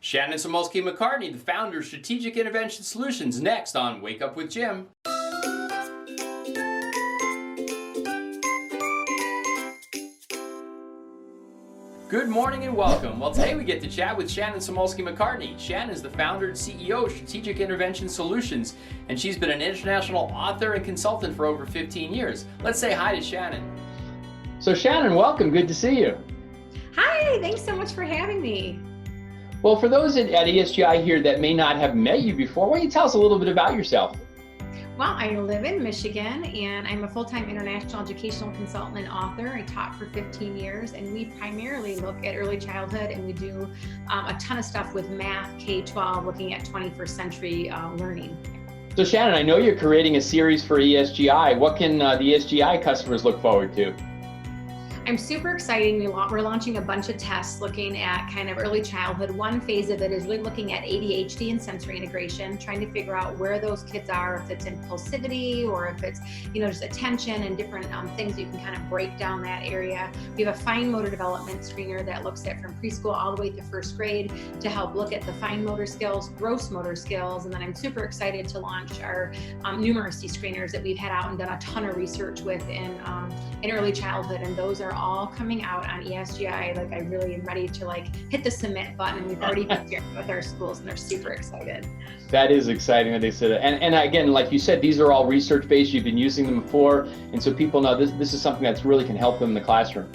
Shannon Samulski-McCartney, the founder of Strategic Intervention Solutions, next on Wake Up with Jim. Good morning and welcome. Well, today we get to chat with Shannon Samulski-McCartney. Shannon is the founder and CEO of Strategic Intervention Solutions, and she's been an international author and consultant for over 15 years. Let's say hi to Shannon. So Shannon, welcome. Good to see you. Hi, thanks so much for having me. Well, for those at ESGI here that may not have met you before, why don't you tell us a little bit about yourself? Well, I live in Michigan and I'm a full-time international educational consultant and author. I taught for 15 years and we primarily look at early childhood, and we do a ton of stuff with math, K-12, looking at 21st century learning. So Shannon, I know you're creating a series for ESGI. What can the ESGI customers look forward to? I'm super excited. We're launching a bunch of tests looking at kind of early childhood. One phase of it is really looking at ADHD and sensory integration, trying to figure out where those kids are, if it's impulsivity or if it's, just attention and different things you can kind of break down that area. We have a fine motor development screener that looks at from preschool all the way to first grade to help look at the fine motor skills, gross motor skills. And then I'm super excited to launch our numeracy screeners that we've had out and done a ton of research with in early childhood. And those are all coming out on ESGI. Like, I really am ready to hit the submit button, and we've already been sharing with our schools and they're super excited. That is exciting that they said it. And again, like you said, these are all research-based. You've been using them before. And so people know this is something that's really can help them in the classroom.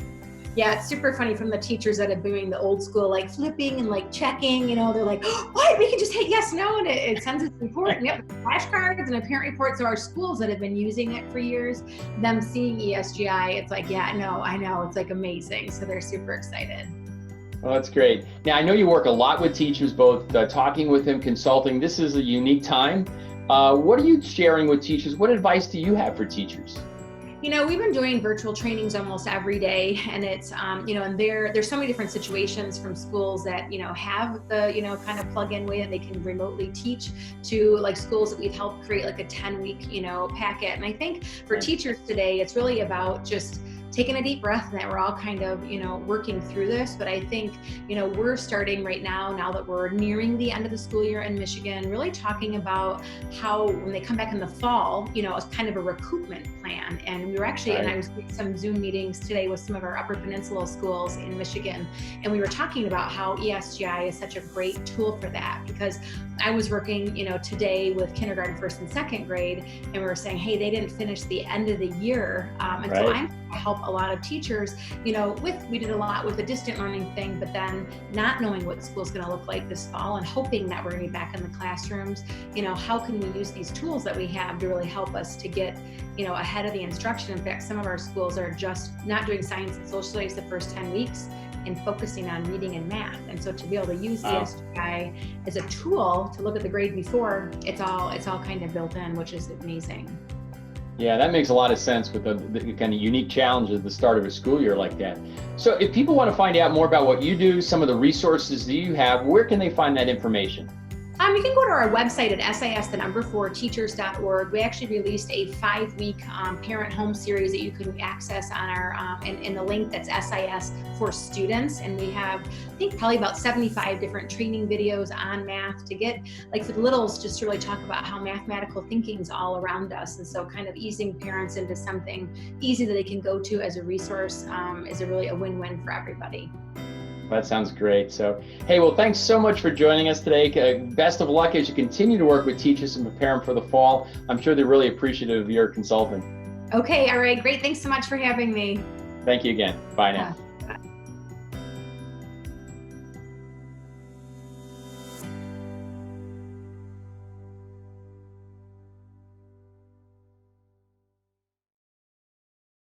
Yeah, it's super funny from the teachers that have been doing the old school, flipping and checking, they're like, oh, what? We can just hit yes, no, and it sends us a report. And yep, flashcards and a parent report. So our schools that have been using it for years, them seeing ESGI, it's like, yeah, no, I know. It's amazing. So they're super excited. Well, that's great. Now, I know you work a lot with teachers, both talking with them, consulting. This is a unique time. What are you sharing with teachers? What advice do you have for teachers? We've been doing virtual trainings almost every day, and it's, and there's so many different situations from schools that, have the, kind of plug-in way that they can remotely teach to schools that we've helped create a 10-week, packet. And I think for teachers today, it's really about just taking a deep breath and that we're all kind of, working through this. But I think, we're starting right now that we're nearing the end of the school year in Michigan, really talking about how when they come back in the fall, it's kind of a recoupment plan. And we were actually, and I was doing some Zoom meetings today with some of our Upper Peninsula schools in Michigan. And we were talking about how ESGI is such a great tool for that, because I was working, today with kindergarten, first and second grade, and we were saying, hey, they didn't finish the end of the year. So I'm help a lot of teachers, we did a lot with the distant learning thing, but then not knowing what school's going to look like this fall and hoping that we're going to be back in the classrooms, how can we use these tools that we have to really help us to get, ahead of the instruction. In fact, some of our schools are just not doing science and social studies the first 10 weeks and focusing on reading and math. And so to be able to use ESGI as a tool to look at the grade before, it's all kind of built in, which is amazing. Yeah, that makes a lot of sense with the kind of unique challenges at the start of a school year like that. So if people want to find out more about what you do, some of the resources that you have, where can they find that information? You can go to our website at sis4teachers.org. We actually released a 5-week parent home series that you can access on our in the link that's SIS for students. And we have, I think, probably about 75 different training videos on math to get, for the littles, just to really talk about how mathematical thinking is all around us. And so kind of easing parents into something easy that they can go to as a resource is really a win-win for everybody. That sounds great. So, hey, well, thanks so much for joining us today. Best of luck as you continue to work with teachers and prepare them for the fall. I'm sure they're really appreciative of your consulting. Okay, all right, great. Thanks so much for having me. Thank you again. Bye now.